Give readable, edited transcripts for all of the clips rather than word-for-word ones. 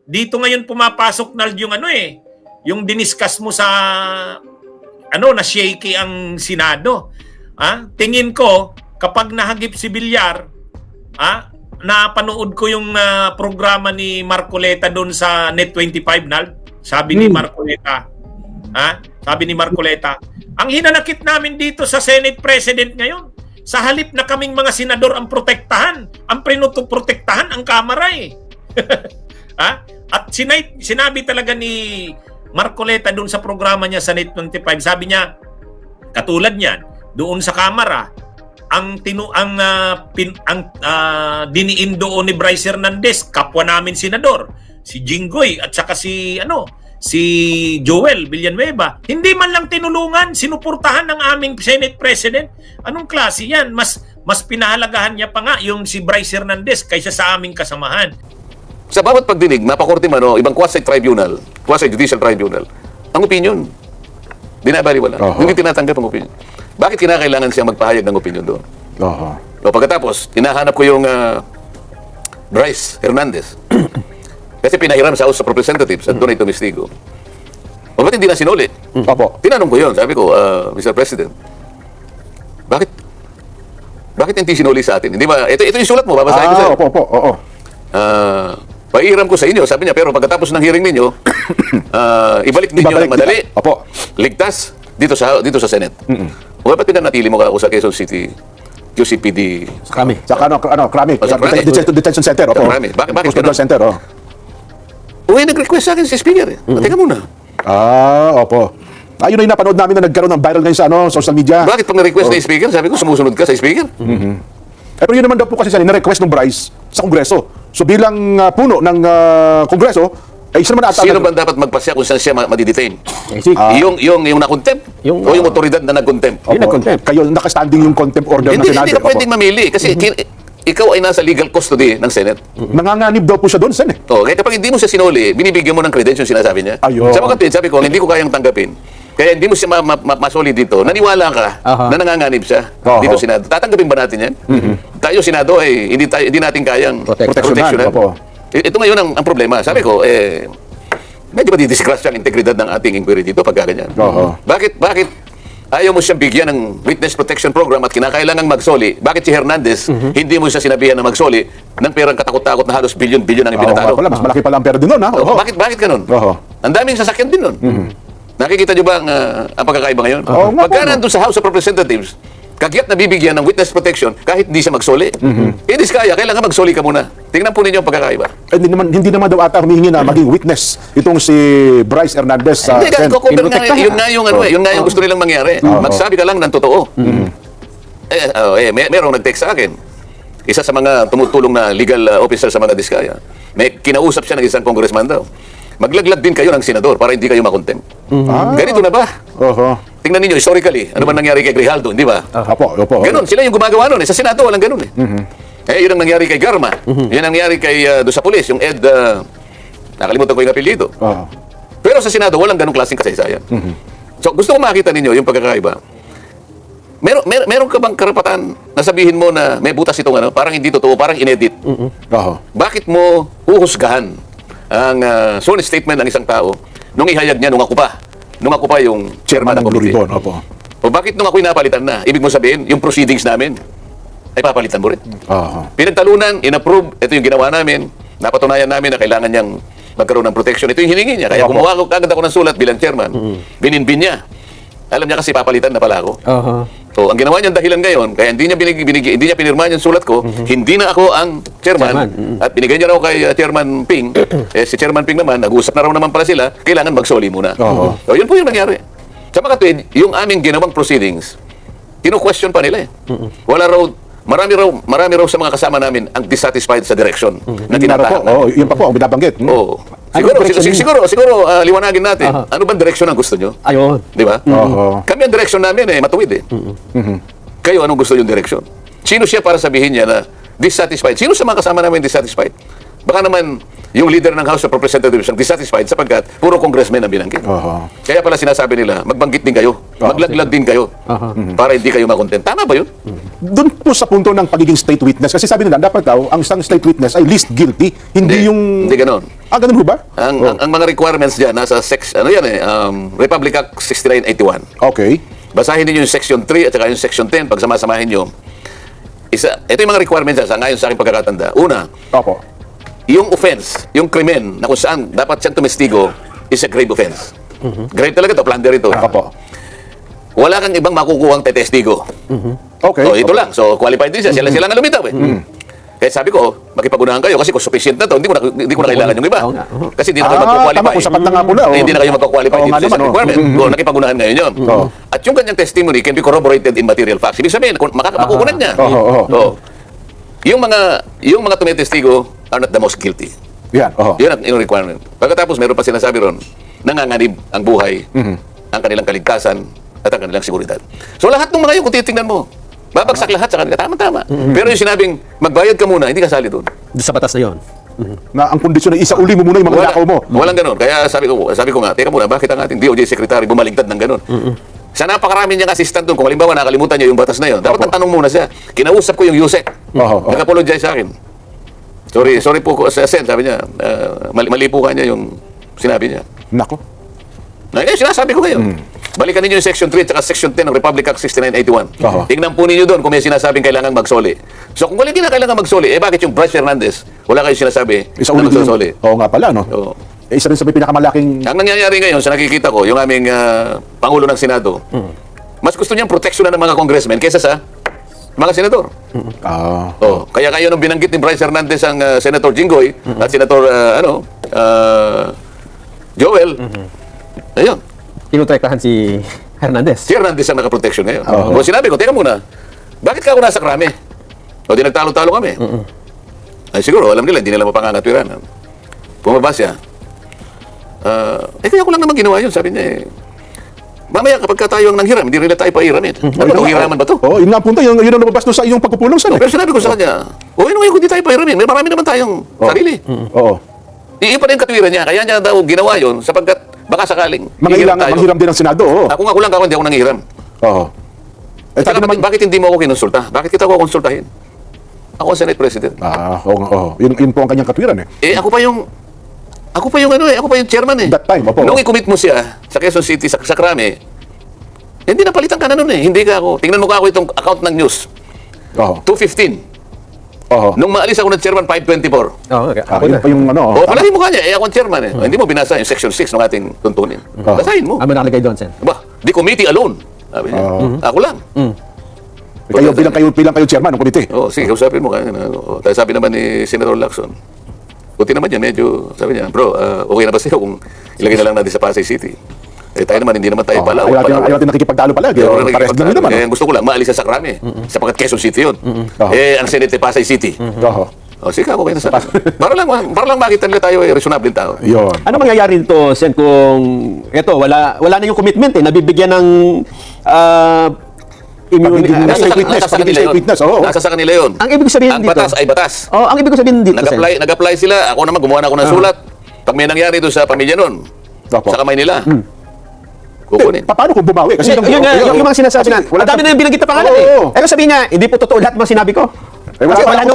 dito ngayon pumapasok na yung yung diniscuss mo sa na shaky ang Senado. Tingin ko kapag nahagip si Villar, napanood ko yung programa ni Marcoleta doon sa Net25 sabi ni Marcoleta. Sabi ni Marcoleta, ang hinanakit namin dito sa Senate President ngayon, sa halip na kaming mga senador ang protektahan, ang protektahan ang Kamara At sinabi talaga ni Marcoleta doon sa programa niya sa Net25, sabi niya, katulad niyan, doon sa Kamara, ang diniin doon ni Bryce Hernandez, kapwa namin senador, si Jinggoy at saka si Joel Villanueva, hindi man lang tinulungan, sinuportahan ng aming Senate President. Anong klase yan? Mas pinahalagahan niya pa nga yung si Bryce Hernandez kaysa sa aming kasamahan. Sa bawat pagdinig, mapakorte man o ibang quasi-tribunal, quasi-judicial tribunal, ang opinion, binabaliwala. Hindi tinatanggap ang opinion. Bakit kinakailangan siya magpahayag ng opinion doon? O pagkatapos, hinahanap ko yung Bryce Hernandez. Kasi pinahiram sa House of Representatives at doon ay tumistigo. O ba't hindi na sinuli? Tinanong ko yun. Sabi ko, Mr. President, bakit hindi sinuli sa atin? Hindi ba? Ito yung sulat mo, babasahin ko sa'yo. Paihiram ko sa inyo. Sabi niya, pero pagkatapos ng hearing ninyo, ibalik ninyo ng madali. Ligtas dito sa Senate. O ba't pinanatili mo ka ako sa Quezon City QCPD? Krami. Krami. Detention Center. Bakit Hospital Center. Nag-request sa akin si Speaker. Teka muna. Yun yung napanood namin na nagkaroon ng viral ngayon sa social media. Bakit pag na-request na yung Speaker, sabi ko, sumusunod ka sa Speaker? Pero yun naman daw po kasi siya, na-request ng Bryce sa Kongreso. So bilang puno ng Kongreso, isa naman ata... Sino ba dapat magpasya kung saan siya madidetain? Yung na-contempt? O yung otoridad na nag-contempt? Yung nag-contempt. Kayo nakastanding yung contempt order ng Senado. Hindi ka pwedeng mamili kasi ikaw ay nasa legal custody ng Senate. Nanganganib daw po siya doon, Sen. Kaya kapag hindi mo siya sinuli, binibigyan mo ng credentials yung sinasabi niya. Sa mga kapatid, sabi ko, hindi ko kayang tanggapin. Kaya hindi mo siya masoli dito. Naniwala ka na nanganganib siya dito sa Senado. Tatanggapin ba natin yan? Tayo, Senado, hindi natin kayang proteksyonan. Ito ngayon ang problema. Sabi ko, medyo ba didiscrash ang integridad ng ating inquiry dito pagka ganyan? Bakit ayaw mo siyang bigyan ng witness protection program at kinakailangang magsoli? Bakit si Hernandez, hindi mo siya sinabihan na magsoli ng perang katakot-takot na halos bilyon-bilyon ang ipinatalo? Mas malaki pala ang pera din nun, Bakit ganun? Ang daming sasakyan din nun. Nakikita nyo ba ang pagkakaiba ngayon? Pagka nandun sa House of Representatives, kagyat na bibigyan ng witness protection kahit hindi siya magsoli. Hindi kaya, kailangan magsoli ka muna. Tingnan po ninyo ang pagkakaiba. Hindi naman daw ata humihingi na maging witness itong si Bryce Hernandez. Yun nga yung gusto nilang mangyari. Magsabi ka lang ng totoo. Merong nag-text sa akin. Isa sa mga tumutulong na legal officer sa mga diskaya. May kinausap siya ng isang congressman daw. Maglaglag din kayo ng senador para hindi kayo makontempt. Ganito na ba? Tingnan ninyo, historically, ano ba nangyari kay Grijaldo, hindi ba? Ganon, sila yung gumagawa nun. Sa Senado, walang ganon yun ang nangyari kay Garma. Yun ang nangyari kay doon sa pulis, yung Ed, nakalimutan ko yung apelyido. Pero sa Senado, walang ganong klaseng kasaysayan. So, gusto ko makita ninyo yung pagkakaiba. Meron ka bang karapatan na sabihin mo na may butas itong parang hindi totoo, parang inedit? Bakit mo uhusgahan ang sworn statement ng isang tao nung ihayag niya nung ako pa yung chairman ng committee? O bakit nung ako'y napalitan na? Ibig mo sabihin, yung proceedings namin ay papalitan mo rin. Pinagtalunan, in-approve, ito yung ginawa namin, napatunayan namin na kailangan niyang magkaroon ng protection. Ito yung hiningi niya. Kaya gumawa ko agad ako ng sulat bilang chairman. Bininbin niya. Alam niya kasi papalitan na pala ako. So, ang ginawa niyang dahilan ngayon, kaya hindi niya pinirmahan yung sulat ko, hindi na ako ang chairman. At binigay niya raw kay Chairman Ping. Si Chairman Ping naman, nag-uusap na raw naman pala sila, kailangan magsoli muna. So, yun po yung nangyari. Sa mga kapatid, yung aming ginawang proceedings, kinu-question pa nila marami raw sa mga kasama namin ang dissatisfied sa direction na tinatahan. Yun pa po ang binabanggit. Siguro, liwanagin natin. Ano bang direksyon ang gusto nyo? Ayun. Di ba? Kami ang direksyon namin matuwid Kayo, anong gusto yung direksyon? Sino siya para sabihin niya na dissatisfied? Sino sa mga kasama namin dissatisfied? Baka naman yung leader ng House of Representatives ang dissatisfied sapagkat puro congressmen ang binanggit. Kaya pala sinasabi nila, magbanggit din kayo, maglaglag din kayo para hindi kayo makontent. Tama ba yun? doon po sa punto ng pagiging state witness, kasi sabi nila, dapat daw, ang isang state witness ay least guilty, hindi yung... Hindi ganun. Ganun ho ba? Ang mga requirements dyan, nasa Republic Act 6981. Okay. Basahin niyo yung Section 3 at saka yung Section 10 pag samasamahin niyo. Ito yung mga requirements sa ngayon sa aking pagkakatanda. Una, Opo. yung offense, yung krimen na kung saan dapat siyang tumestigo is a grave offense. Grave talaga ito, plunder ito. Opo. Wala kang ibang makukuhang tetestigo. Okay. So, ito lang. So, qualified din siya. Sila nga lumitaw eh. Kaya sabi ko, makipag-unahan kayo kasi kung sufficient na to, hindi ko na kailangan yung iba. Oo nga. Kasi hindi na kayo magko-qualify. Tama, kung sapat na nga po na. Hindi na kayo magko-qualify Oo dito nga sa naman, requirement. Kung nakipag-unahan ngayon yun. At yung kanyang testimony can be corroborated in material facts. Ibig sabihin, makukunan niya. Oo. Yung mga tumitestigo are not the most guilty. Yan. Yun ang requirement. Pagkatapos, meron pa sinasabi ron, nanganganib ang buhay, ang kanilang kaligtasan, at ang kanilang seguridad. So lahat ng mga yun, kung titingnan mo, babagsak lahat sa kanila. Tama-tama. Pero yung sinabing, magbayad ka muna, hindi kasali doon. Doon sa batas na yun. Na ang kondisyon ay isauli mo muna yung mga nakaw mo. Walang ganun. Kaya sabi ko nga, teka muna, bakit ang ating DOJ Secretary bumaligtad ng ganun? Sa napakarami niyang assistant doon, kung halimbawa nakalimutan niya yung batas na yun, dapat ang tanong muna siya. Kinausap ko yung Yusek. Nag-apologize sa akin. Sorry po, Sen, sabi niya, mali po kanya yung sinabi niya. Nako. Ngayon, sinasabi ko ngayon. Balikan ninyo yung Section 3 at Section 10 ng Republic Act 6981. Tingnan po ninyo doon kung may sinasabing kailangan magsoli. So kung wala kailangan magsoli, bakit yung Bryce Fernandez, wala kayong sinasabi na magsoli? Oo nga pala, no? Oo. Isa rin sa may pinakamalaking... Ang nangyayari ngayon, sa nakikita ko, yung aming Pangulo ng Senado, mas gusto niyang proteksyonan ng mga congressmen kaysa sa mga senador. Kaya kayo nung binanggit ni Bryce Fernandez ang Senator Jinggoy at Senator Joel, ayun. Tinutektahan si Hernandez. Si Hernandez ang nakaproteksyon ngayon. O sinabi ko, teka muna, bakit ka ako nasa krami? O di nagtalo-talo kami. Ay siguro, alam nila, hindi nila mapangangatwiran. Bumaba siya. Kaya ko lang naman ginawa yun, sabi niya eh. Mamaya kapag tayo ang nanghiram, hindi rin na tayo pahiramin. Ano, hiraman ba to? Yun nga punto, yun ang nababas doon sa iyong pagpupulong, Sen. Pero sinabi ko sa kanya, ano ngayon kung di tayo pahiramin? May marami naman tayong sarili. Iyon pa rin katwiran niya, kaya niya daw ginawa yun sapagkat baka sakaling manghiram din ang Senado, Ako nga kulang ako, hindi ako nanghiram. Bakit hindi mo ako kinonsulta? Bakit kita ko konsultahin? Ako ang Senate President. Yun po ang kanyang katwiran eh. Ako pa yung chairman eh. That time, opo. Nung i-commit mo siya sa Quezon City, sa Krame, hindi napalitan ka na nun eh. Hindi ka ako. Tingnan mo ka ako itong account ng news. 215. Nung maalis ako ng chairman, 524. Yun pa yung ano. Palahin mo ka niya. Ako ang chairman eh. Hindi mo binasa yung section 6 ng ating tuntunin. Basahin mo. Ano nakalagay doon, Sen? The committee alone. Sabi niya. Ako lang. Bilang kayo chairman ng komite. Sige, usapin mo. Tayo sabi naman ni Senator Lacson, buti naman yan, medyo, sabi niya, bro, okay na ba sa'yo kung ilagay na lang natin sa Pasay City? Tayo naman, hindi naman tayo pala. Ayaw natin nakikipagtalo pala. Pares lang naman. Gusto ko lang, maalis sa Krame. Sapagkat Quezon City yun. Ang Senate ay Pasay City. Sige, okay na sa para lang makita nila tayo ay reasonable tao. Ano mangyayari dito, Sen, kung ito, wala na yung commitment eh, nabibigyan ng state witness. Nasa sa kanila yun. Ang ibig sabihin dito, ang batas ay batas. ang ibig sabihin dito, Sen. Nag-apply sila. Ako naman, gumawa na ako ng sulat. Pag may nangyari doon sa pamilya nun, sa kamay nila, kukunin. Paano kung bumawi? Kasi yung mga sinasabi na, ang dami na yung binanggit na pangalan eh. Pero sabihin niya, hindi po totoo lahat ng mga sinabi ko. Kasi walang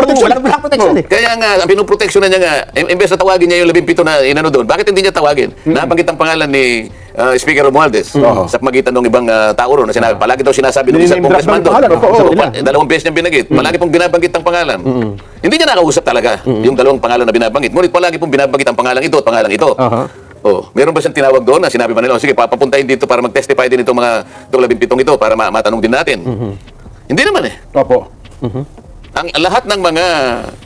protection eh. Kaya nga, ang pinuproteksyonan niya nga, imbes na tawagin niya yung 17 na inano doon, bakit hindi niya tawagin? Nabanggit ang pangalan ni Speaker Romualdez sa pagitan ng ibang tao ron na sinabi, palagi daw sinasabi ng isang congressman doon. Dalawang beses niya binanggit. Palagi pong binabanggit ang pangalan. Hindi niya nakausap talaga yung dalawang pangalan na binabanggit. Ngunit palagi pong binabanggit ang pangalan ito at pangalan ito. Meron ba siyang tinawag doon na sinabi ba nila, sige, papapuntahin dito para mag-testify din itong mga 17 ito para matanong din natin? Hindi naman eh. Ang lahat ng mga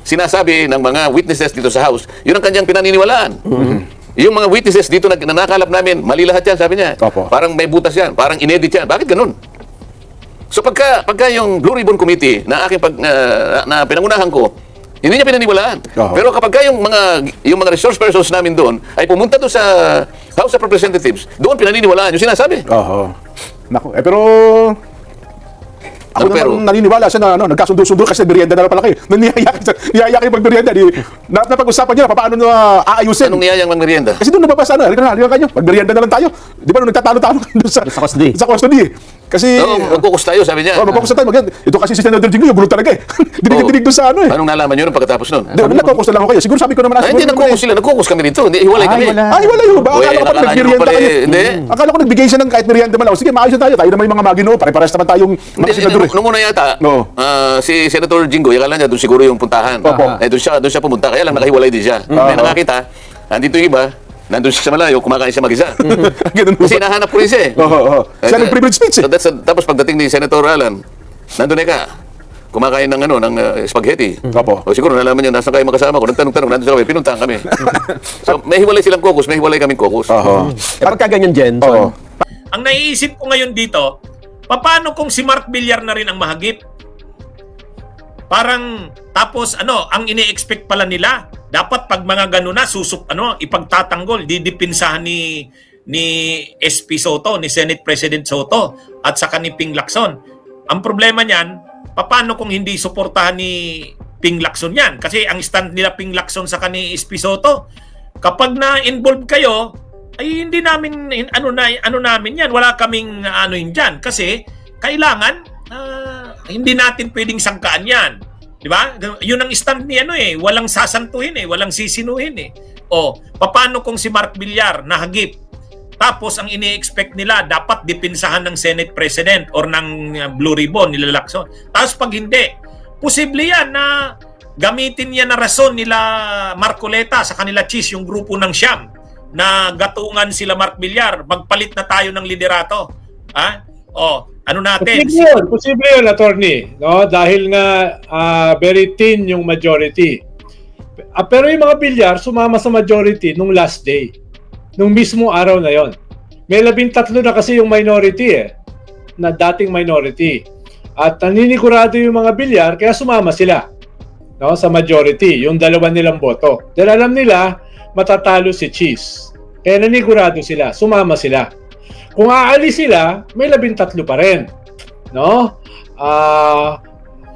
sinasabi ng mga witnesses dito sa House, yun ang kanyang pinaniniwalaan. Yung mga witnesses dito na nakalap namin, mali lahat yan, sabi niya. Parang may butas yan, parang inedit yan. Bakit ganun? So pagka yung Blue Ribbon Committee na aking na pinangunahan ko, hindi niya pinaniwalaan. Pero kapag yung mga resource persons namin doon ay pumunta doon sa House of Representatives, doon pinaniniwalaan yung sinasabi. Naku, pero ako naman naniniwala siya na nagkasundo-sundo kasi merienda na pala kayo. Niyaya kayo mag-merienda. Napag-usapan niya paano aayusin. Anong niyayang mag-merienda? Kasi doon nababasa halika kayo. Mag-merienda na lang tayo. Di ba nung nagtatalo-talo kayo sa custody. Kasi, Oo, magkukus tayo, sabi niya. mag-focus na tayo. Ito kasi si Senator Jinggo, yung gulo talaga eh. Dinig doon sa ano eh. Anong nalaman nyo nung pagkatapos nun? Nag-focus na lang ako kayo. Siguro sabi ko naman. Hindi, nagkukus sila. Nagkukus kami dito. Hindi, hiwalay kami. Ay, wala yun ba? Uy, Akala ko pa nakakala nyo nagmerienda pala kayo. eh. Hindi. Akala ko nagbigay siya ng kahit merienda man ako. Sige, maayos na tayo. Tayo naman yung mga maginoo. Pare-pares naman tayong mga senador eh. Nung una yata, Oo. si Senator Jinggo, akala niya doon siguro yung puntahan. Opo. Doon siya pumunta. Kaya lang nakahiwalay din siya. May nakakita, andito yung iba, nandun siya sa malayo, kumakain siya mag-isa. Ganun ba? Kasi nahanap ko rin siya eh. Oo. Siya nag-privilege speech eh. Tapos pagdating ni Senator Alan, nandun ka, kumakain ng spaghetti. Opo. O siguro nalaman niya, nasa kayo magkasama ko, nagtanong-tanong, nandun sila kami, pinuntahan kami. So may hiwalay silang caucus, may hiwalay kaming caucus. Oo. Pagka ganyan, Jenson, Oo. Ang naiisip ko ngayon dito, paano kung si Mark Villar na rin ang mahagip? Parang tapos ang ini-expect pala nila, dapat pag mga gano'n na ipagtatanggol, didipinsahan ni SP Soto, ni Senate President Soto at saka ni Ping Lacson. Ang problema niyan, paano kung hindi suportahan ni Ping Lacson yan? Kasi ang stand nila Ping Lacson sa ni SP Soto, kapag na-involve kayo, ay hindi namin namin yan, wala kaming diyan kasi kailangan hindi natin pwedeng sangkaan yan. Di ba? Yun ang stand ni walang sasantuhin walang sisinuhin O, paano kung si Mark Villar nahagip? Tapos ang ini-expect nila dapat dipinsahan ng Senate President or ng Blue Ribbon nila Lacson. Tapos pag hindi, posible yan na gamitin yan na rason nila Marcoleta sa kanila Cheese, yung grupo ng Siyam, na gatungan sila Mark Villar, magpalit na tayo ng liderato. Natin? Posible yun, attorney. No? Dahil nga very thin yung majority. Pero yung mga Villar, sumama sa majority nung last day. Nung mismo araw na yon. May 13 na kasi yung minority na dating minority. At naninigurado yung mga Villar, kaya sumama sila sa majority, yung dalawa nilang boto. Dahil alam nila, matatalo si Cheese. Kaya nanigurado sila, sumama sila. Kung aalis sila, may 13 pa rin. No?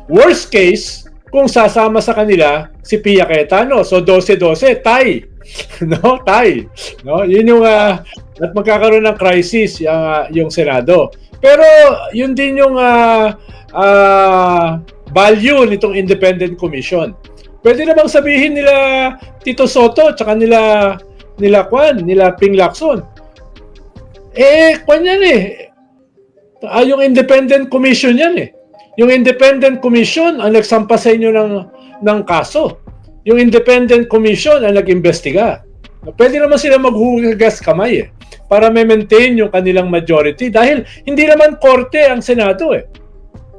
Worst case, kung sasama sa kanila si Pia Cayetano. So 12-12, tie. No, tie. No, yun yung at magkakaroon ng crisis yung Senado. Pero yun din yung value nitong independent commission. Pwede namang sabihin nila Tito Soto at nila Ping Lacson. Kwan yan yung independent commission yan Yung independent commission ang nagsampa sa inyo ng kaso. Yung independent commission ang nag-imbestiga. Pwede naman sila maghugas kamay para maintain yung kanilang majority dahil hindi naman korte ang Senado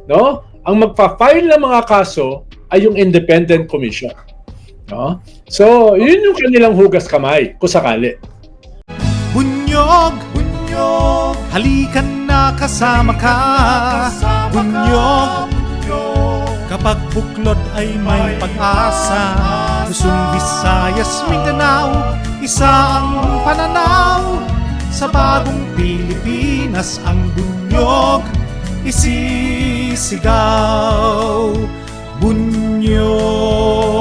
No? Ang magpa-file ng mga kaso ay yung independent commission. No? So, yun yung kanilang hugas kamay kung sakali. Bunyog, halikan na kasama ka. Bunyog, kapag buklod ay may pag-asa. Luzon, Visayas, Mindanao, isa ang pananaw. Sa bagong Pilipinas ang bunyog isisigaw. Bunyog.